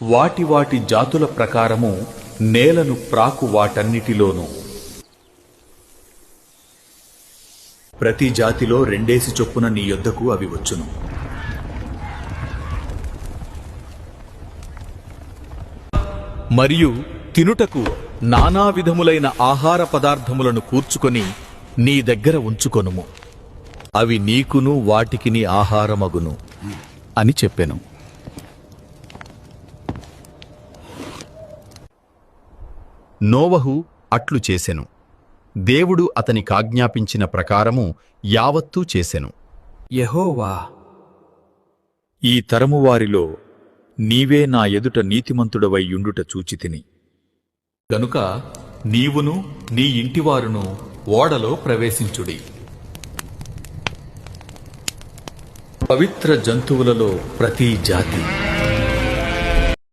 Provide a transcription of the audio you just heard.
వాటి వాటి జాతుల ప్రకారము నేలను ప్రాకు వాటన్నిటిలోనూ ప్రతి జాతిలో 2 చొప్పున నీ యొద్దకు అవి వచ్చును. మరియు తినుటకు నానా విధములైన ఆహార పదార్థములను కూర్చుకొని నీ దగ్గర ఉంచుకొనుము. అవి నీకును వాటికిని ఆహారమగును అని చెప్పెను. నోవహు అట్లు చేసెను. దేవుడు అతనికాజ్ఞాపించిన ప్రకారము యావత్తూ చేసెను. యెహోవా, ఈ తరము వారిలో నీవే నా ఎదుట నీతిమంతుడవై యుండుట చూచితిని గనుక నీవును నీ ఇంటివారును ఓడలో ప్రవేశించుడి. పవిత్ర జంతువులలో ప్రతి జాతి